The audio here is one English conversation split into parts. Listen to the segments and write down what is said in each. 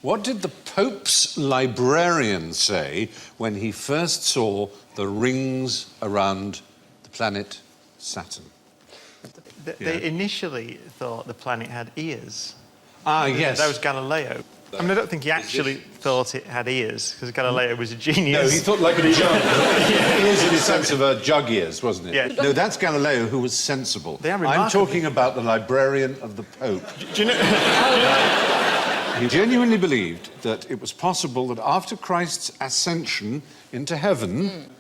What did the Pope's librarian say when he first saw the rings around the planet Saturn? They initially thought the planet had ears. Ah, yes. That was Galileo. I mean, I don't think he actually thought it had ears, because Galileo was a genius. No, he thought like a jug. Ears in the sense of a jug ears, wasn't it? Yeah. No, that's Galileo, who was sensible. They are I'm remarkable. talking about the librarian of the Pope. Do you know... He genuinely believed that it was possible that after Christ's ascension into heaven,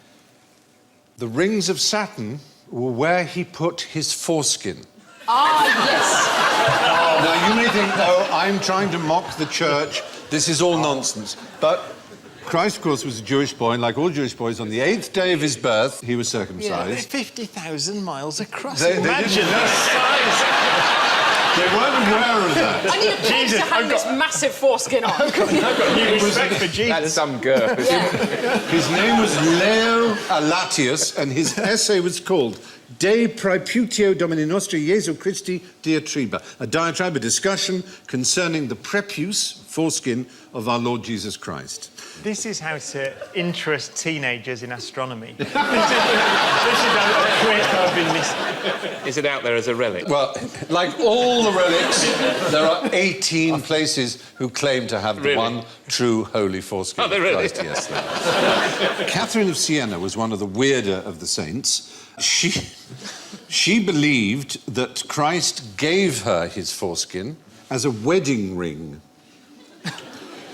the rings of Saturn were where he put his foreskin. Ah, yes. Now, you may think, oh, I'm trying to mock the church. This is all nonsense. But Christ, of course, was a Jewish boy, and like all Jewish boys, on the 8th day of his birth, he was circumcised. 50,000 miles across. They Imagine didn't know. that size. They weren't aware of that. I need a peg to hang this massive foreskin on. I've got new respect for Jesus. That's some girth. His name was Leo Alatius, and his essay was called De Praeputio Domini Nostri Jesu Christi Diatriba, a diatribe, a discussion concerning the prepuce, foreskin, of our Lord Jesus Christ. This is how to interest teenagers in astronomy. this is how quick I've been missing. Is it out there as a relic? Well, like all the relics, there are 18 places who claim to have the one true holy foreskin. Oh, they really? Christ, yes, there are. Catherine of Siena was one of the weirder of the saints. She believed that Christ gave her his foreskin as a wedding ring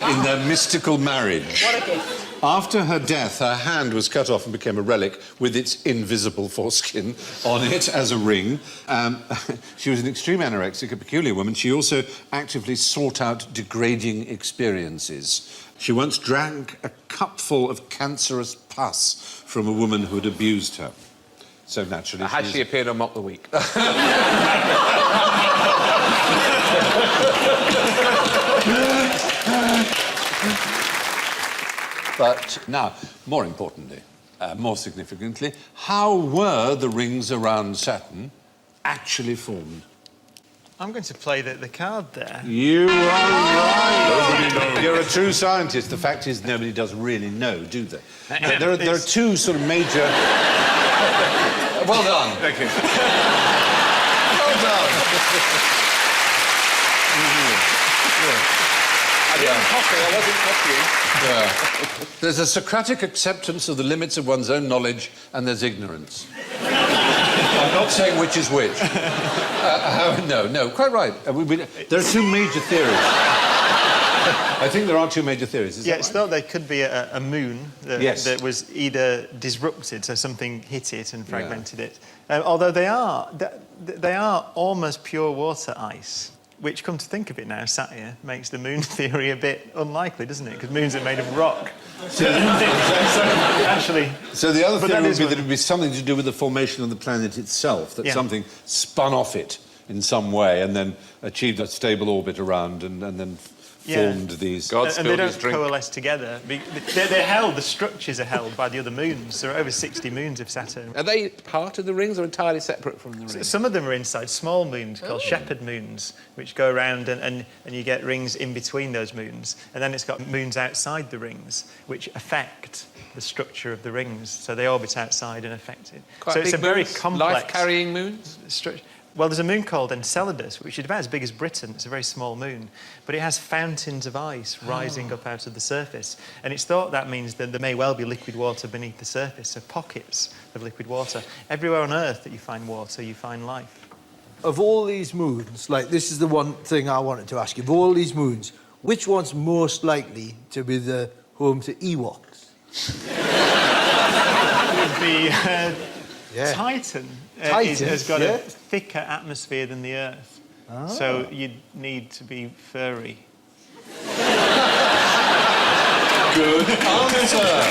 in their mystical marriage. What a gift. After her death, her hand was cut off and became a relic with its invisible foreskin on it as a ring. She was an extreme anorexic, a peculiar woman. She also actively sought out degrading experiences. She once drank a cupful of cancerous pus from a woman who had abused her. So naturally... Has she appeared on Mock the Week? But now, more importantly, more significantly, how were the rings around Saturn actually formed? I'm going to play the card there. You are right. You're a true scientist. The fact is, nobody does really know, do they? There are two sort of major... Well done. Thank you. Well done. I wasn't copying. Yeah. There's a Socratic acceptance of the limits of one's own knowledge, and there's ignorance. I'm not saying which is which. No, quite right. There are two major theories. I think there are two major theories. It's thought there could be a moon that was either disrupted, so something hit it and fragmented it. Although they are almost pure water ice. Which, come to think of it now, sat here, makes the moon theory a bit unlikely, doesn't it? Because moons are made of rock. So the other theory would be that it would be something to do with the formation of the planet itself, that something spun off it in some way and then achieved a stable orbit around and then formed these... And they don't coalesce together. They're held, the structures are held by the other moons. There are over 60 moons of Saturn. Are they part of the rings or entirely separate from the rings? Some of them are inside small moons called shepherd moons, which go around and you get rings in between those moons. And then it's got moons outside the rings, which affect the structure of the rings. So they orbit outside and affect it. Quite it's a very complex... Life-carrying moons? Structure. Well, there's a moon called Enceladus, which is about as big as Britain. It's a very small moon. But it has fountains of ice rising up out of the surface. And it's thought that means that there may well be liquid water beneath the surface, so pockets of liquid water. Everywhere on Earth that you find water, you find life. Of all these moons, like, this is the one thing I wanted to ask you. Of all these moons, which one's most likely to be the home to Ewoks? It would be Titan. Titan has got a thicker atmosphere than the Earth. Oh. So you'd need to be furry. Good answer.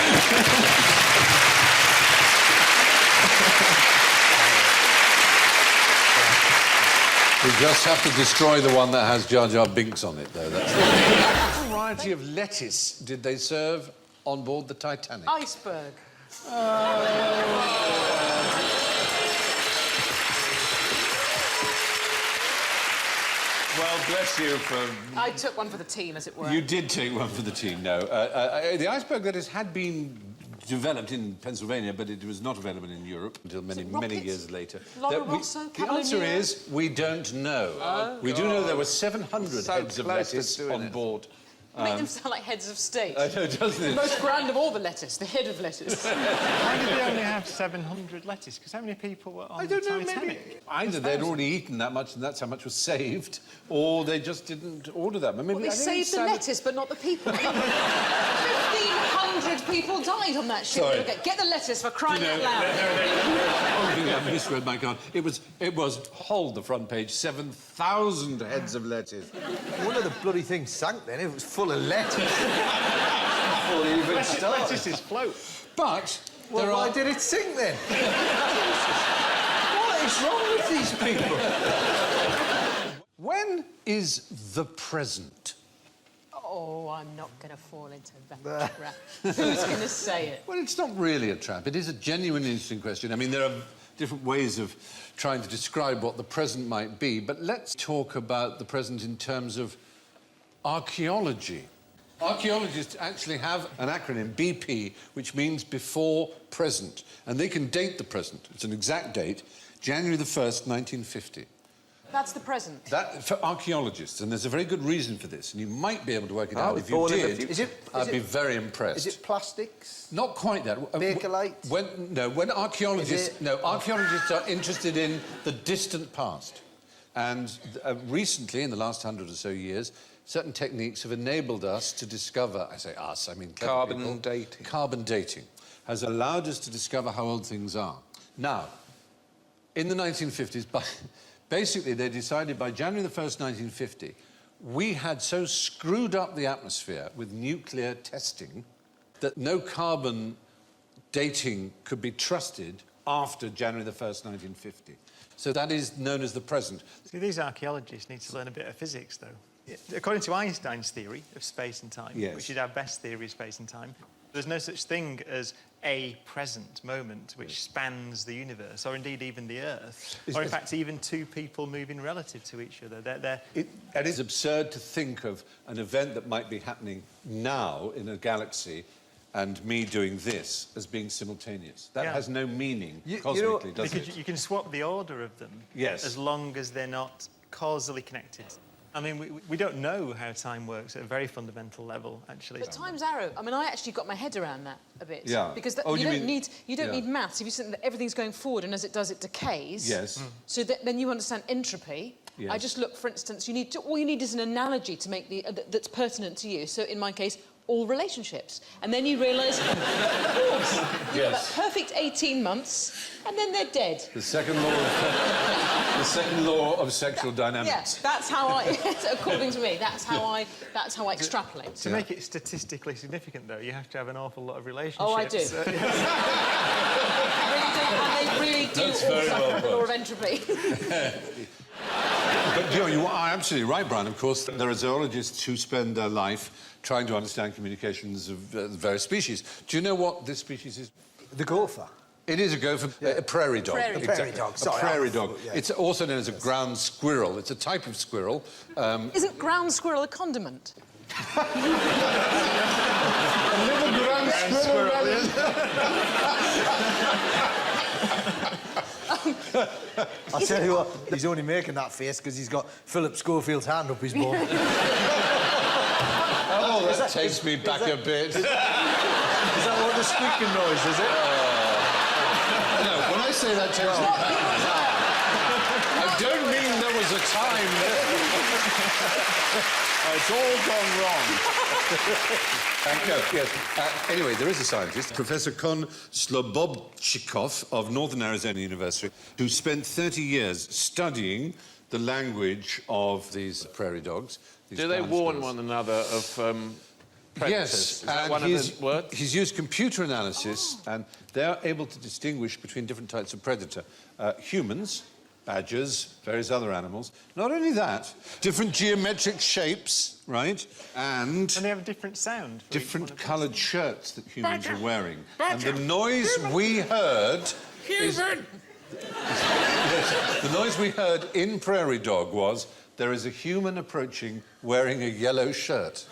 We just have to destroy the one that has Jar Jar Binks on it, though. That's what variety of lettuce did they serve on board the Titanic? Iceberg. Well, bless you for... I took one for the team, as it were. You did take one for the team, no. The iceberg, that is, had been developed in Pennsylvania, but it was not available in Europe until many years later. The answer is, we don't know. Oh, we do know there were 700 So heads of close to lettuce doing on it. board. Make them sound like heads of state. I know, doesn't The it? most grand of all the lettuce, the head of lettuce. Why did they only have 700 lettuce? Because how many people were on I don't know, Titanic? maybe either they'd already eaten that much and that's how much was saved, or they just didn't order that. Maybe Well, they I think saved the it's lettuce, but not the people. 1,500 people died on that ship. Sorry. Okay, get the lettuce for crying out loud. I misread my card. It was, hold the front page, 7,000 heads of lettuce. One of the bloody things sank then. It was full of lettuce. Before they even started. Lettuces float. But Well, why did it sink then? What is wrong with these people? when is the present? Oh, I'm not going to fall into that trap. Who's going to say it? Well, it's not really a trap. It is a genuinely interesting question. I mean, there are different ways of trying to describe what the present might be, but let's talk about the present in terms of archaeology. Archaeologists actually have an acronym, BP, which means before present, and they can date the present. It's an exact date, January the 1st, 1950. That's the present. That, for archaeologists, and there's a very good reason for this, and you might be able to work it out. was If you born in the did, future. I'd be very impressed. Is it plastics? Not quite that. Bakelite? When archaeologists... Is it- No, archaeologists are interested in the distant past. And recently, in the last 100 or so years, certain techniques have enabled us to discover... I say us, I mean clever Carbon people. dating. Carbon dating has allowed us to discover how old things are. Now, in the 1950s... Basically, they decided by January the 1st, 1950, we had so screwed up the atmosphere with nuclear testing that no carbon dating could be trusted after January the 1st, 1950. So that is known as the present. See, these archaeologists need to learn a bit of physics, though. According to Einstein's theory of space and time, Yes. which is our best theory of space and time, there's no such thing as a present moment which spans the universe, or indeed even the Earth, or in fact even two people moving relative to each other. It is absurd to think of an event that might be happening now in a galaxy and me doing this as being simultaneous. That has no meaning cosmically, does because it? you can swap the order of them, Yes. as long as they're not causally connected. I mean, we don't know how time works at a very fundamental level, actually. But time's arrow. I mean, I actually got my head around that a bit. Yeah. Because Oh, you you don't mean- need maths. If you think that everything's going forward and as it does, it decays. Yes. So then you understand entropy. Yes. I just look, for instance, all you need is an analogy to make that's pertinent to you. So in my case, all relationships. And then you realise, of course, you have that perfect 18 months, and then they're dead. The second law of sexual dynamics. Yes, that's how I, according to me, that's how I extrapolate. To make it statistically significant, though, you have to have an awful lot of relationships. Oh, I do. And they really do That's all very suffer well from the put. law of entropy. But you are absolutely right, Brian. Of course, there are zoologists who spend their life trying to understand communications of various species. Do you know what this species is? The gopher. It is a gopher, a prairie dog. Prairie. A prairie dog, sorry, A prairie I'm dog. full, yeah. It's also known as a ground squirrel. It's a type of squirrel. Isn't ground squirrel a condiment? I'll tell you what, he's only making that face because he's got Philip Schofield's hand up his bum. Oh, that takes me back a bit. Is that what the squeaking noise is, it? No, when I say that takes me back, I don't mean there was a time it's all gone wrong. No, yes. Anyway, there is a scientist, Professor Kon Slobodchikov of Northern Arizona University, who spent 30 years studying the language of these prairie dogs. These Do they ground warn squirrels. one another of predators? Yes, Is that and one of the words? he's used computer analysis, and they're able to distinguish between different types of predator. Humans, badgers, various other animals. Not only that, different geometric shapes, right? And And they have a different sound. for each one different of them. coloured shirts that humans are wearing. And the noise we heard is... The noise we heard in Prairie Dog was there is a human approaching wearing a yellow shirt.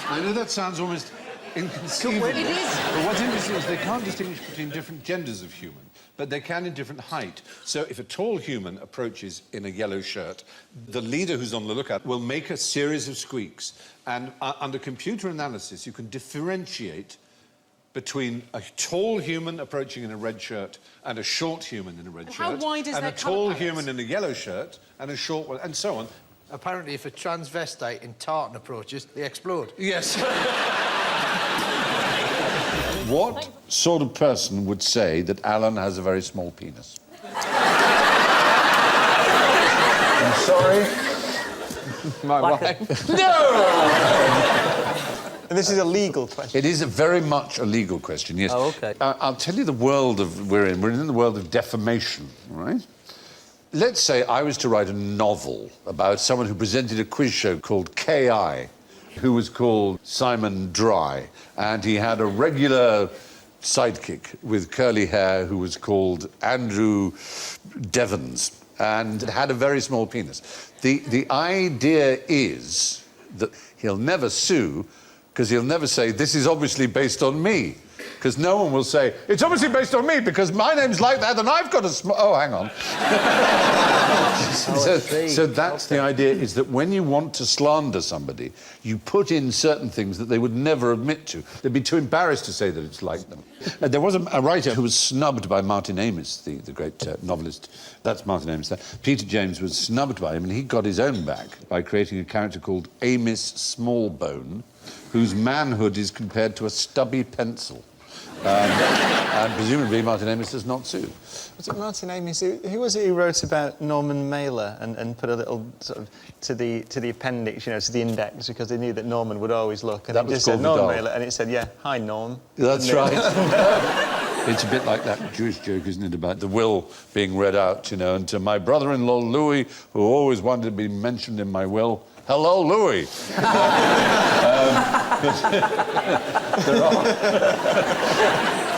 I know that sounds almost inconceivable. It is. But what's interesting is they can't distinguish between different genders of human, but they can in different height. So if a tall human approaches in a yellow shirt, the leader who's on the lookout will make a series of squeaks. And under computer analysis, you can differentiate between a tall human approaching in a red shirt and a short human in a red shirt. How wide is and their a tall colour palette? human in a yellow shirt and a short one, and so on. Apparently, if a transvestite in tartan approaches, they explode. Yes. What sort of person would say that Alan has a very small penis? I'm sorry. My wife. This is a legal question. It is very much a legal question, yes. Oh, OK. I'll tell you the world we're in. We're in the world of defamation, right? Let's say I was to write a novel about someone who presented a quiz show called K.I., who was called Simon Dry, and he had a regular sidekick with curly hair who was called Andrew Devons, and had a very small penis. The idea is that he'll never sue, because he'll never say, this is obviously based on me. Because no one will say, it's obviously based on me, because my name's like that, and I've got a small... Oh, hang on. So that's the idea, is that when you want to slander somebody, you put in certain things that they would never admit to. They'd be too embarrassed to say that it's like them. There was a writer who was snubbed by Martin Amis, the great novelist. That's Martin Amis there. Peter James was snubbed by him, and he got his own back by creating a character called Amis Smallbone, whose manhood is compared to a stubby pencil. And presumably Martin Amis does not sue. Was it Martin Amis? Who was it who wrote about Norman Mailer and put a little sort of to the appendix, you know, to the index, because they knew that Norman would always look, and That it was just said called Norman Vidal. Mailer, and it said, yeah, hi Norm. That's right. It's a bit like that Jewish joke, isn't it, about the will being read out, you know, and to my brother-in-law Louis, who always wanted to be mentioned in my will, hello, Louis. So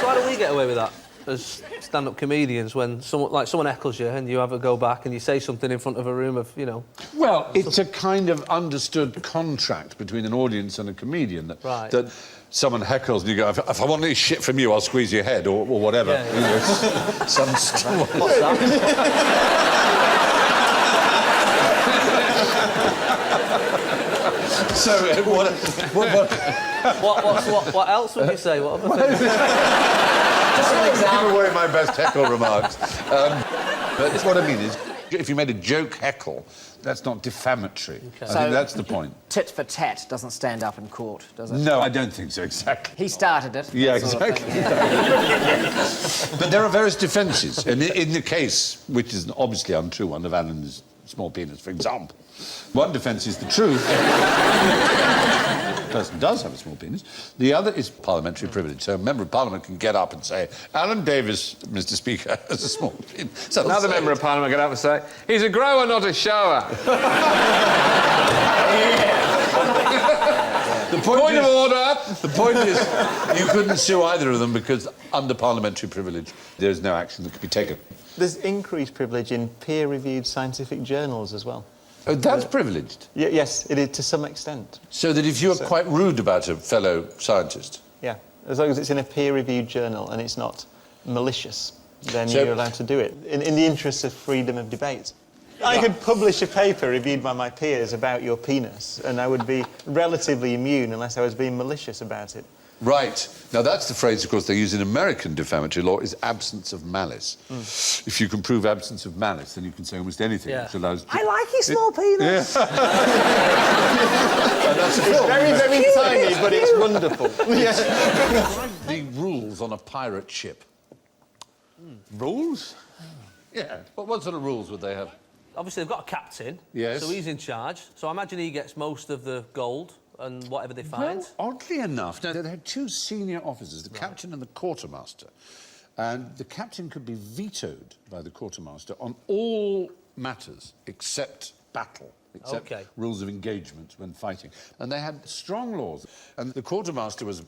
how do we get away with that as stand-up comedians when someone heckles you and you have a go back and you say something in front of a room of, you know... Well, it's a kind of understood contract between an audience and a comedian that, Right. that someone heckles and you go, if I want any shit from you, I'll squeeze your head or whatever. Yeah, You know, some What's that? So, What else would you say? What other things? Just an example. Give away my best heckle remarks. But what I mean is, if you made a joke heckle, that's not defamatory. I think that's the point. Tit for tat doesn't stand up in court, does it? No, I don't think so, exactly. He started it. Yeah, that sort of exactly. thing, But there are various defences. And in the case, which is an obviously untrue one, of Alan's small penis, for example, one defence is the truth. The person does have a small penis. The other is parliamentary privilege. So a member of Parliament can get up and say, Alan Davis, Mr. Speaker, has a small penis. So Another member of Parliament got up and say, he's a grower, not a shower. The point is, you couldn't sue either of them because under parliamentary privilege, there's no action that could be taken. There's increased privilege in peer-reviewed scientific journals as well. Oh, that's privileged. Yes, it is to some extent. So that if you're quite rude about a fellow scientist... Yeah, as long as it's in a peer-reviewed journal and it's not malicious, then So- you're allowed to do it, in the interests of freedom of debate. I could publish a paper reviewed by my peers about your penis, and I would be relatively immune unless I was being malicious about it. Right. Now, that's the phrase, of course, they use in American defamatory law, is absence of malice. If you can prove absence of malice, then you can say almost anything, Yeah. which allows... I like his small penis. That's a It's film. very, very tiny, but it's wonderful. The rules on a pirate ship. Rules? Yeah. What sort of rules would they have? Obviously, they've got a captain. Yes. So he's in charge. So I imagine he gets most of the gold and whatever they find. Well, oddly enough, now, they had two senior officers, the captain and the quartermaster. And the captain could be vetoed by the quartermaster on all matters except battle, except rules of engagement when fighting. And they had strong laws. And the quartermaster was,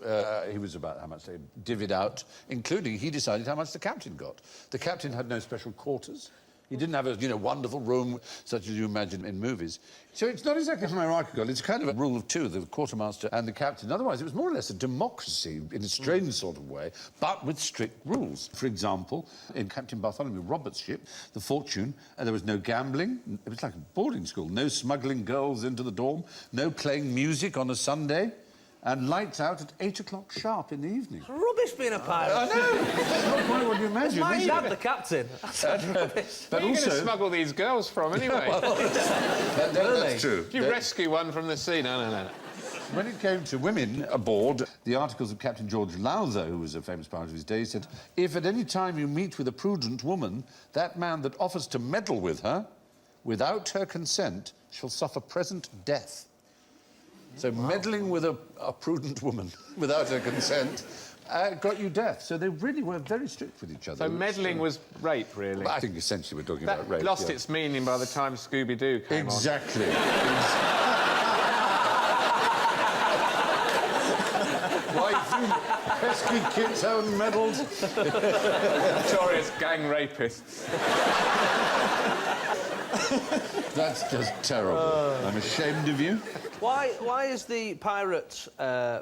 he was about how much they divvied out, including he decided how much the captain got. The captain had no special quarters. He didn't have a, wonderful room such as you imagine in movies. So it's not exactly hierarchical. It's kind of a rule of two, the quartermaster and the captain. Otherwise, it was more or less a democracy in a strange sort of way, but with strict rules. For example, in Captain Bartholomew Roberts' ship, the Fortune, there was no gambling. It was like a boarding school. No smuggling girls into the dorm. No playing music on a Sunday. And lights out at 8 o'clock sharp in the evening. Rubbish being a pirate. I know. That's not quite what you imagine. My is dad, it? the captain. That's rubbish. Where are you going to smuggle these girls from, anyway? That's true. If you rescue one from the sea, no. When it came to women aboard, the articles of Captain George Lowther, who was a famous pirate of his day, said, if at any time you meet with a prudent woman, that man that offers to meddle with her, without her consent, shall suffer present death. So meddling with a prudent woman without her consent got you death. So they really were very strict with each other. So meddling was rape, really? Well, I think essentially we're talking that about rape. Lost its meaning by the time Scooby-Doo came exactly. Why you pesky kids haven't meddled? Notorious gang rapists. That's just terrible. I'm ashamed of you. Why is the pirate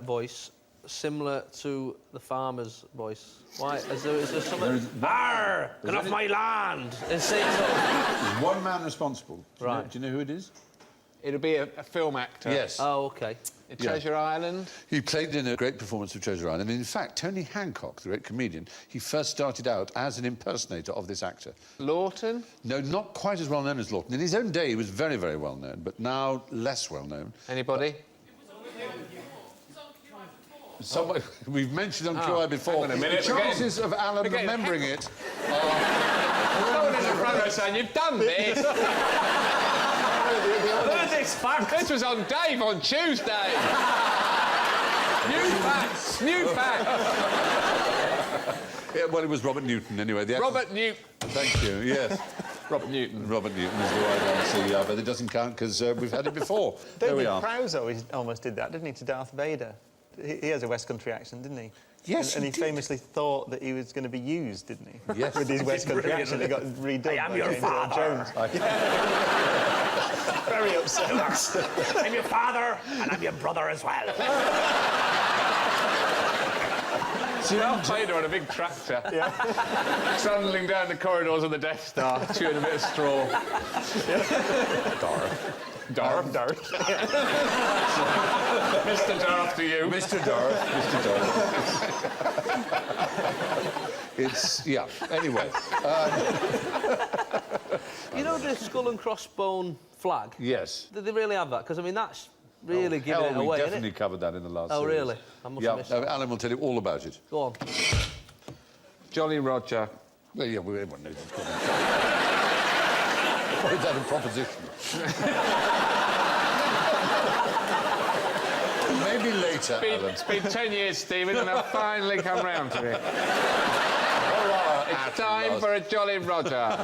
voice similar to the farmer's voice? Why is there something? Arr! Get off my land! There's one man responsible. Right. Do you know who it is? It'll be a film actor. Yes. Oh, OK. Treasure Island. He played in a great performance of Treasure Island. And in fact, Tony Hancock, the great comedian, he first started out as an impersonator of this actor. Lawton? No, not quite as well known as Lawton. In his own day, he was very, very well known, but now less well known. Anybody? Someone we've mentioned on QI before. Hang on a minute. The chances of Alan remembering it are... Someone in the front row saying, you've done this! This was on Dave on Tuesday. New facts. Yeah, well, it was Robert Newton, anyway. Robert Newton. Thank you, yes. Robert Newton. Robert Newton is the right answer, but it doesn't count because we've had it before. There we are. Prowse almost did that, didn't he, to Darth Vader? He has a West Country accent, didn't he? Yes, and he he did. famously thought that he was going to be used, didn't he? Yes. With his West Country accent, he got redone. I am by your James Earl father. Jones. Very upset. I'm your father, and I'm your brother as well. See, Darth Vader on a big tractor. Trundling down the corridors of the Death Star, chewing a bit of straw. Darth. Mr. Darth to you. Mr. Darth. It's, yeah, anyway. You know the skull and crossbone flag? Yes. Did they really have that? Because, I mean, that's really giving it we away, isn't definitely it? covered that in the last Oh, series. really? I must have missed that. Alan will tell you all about it. Go on. Jolly Roger. Well, yeah, everyone knows it's called. Or is that a proposition? Maybe later, Alan. It's been 10 years, Stephen, and I've finally come round to it. It's time for a Jolly Roger.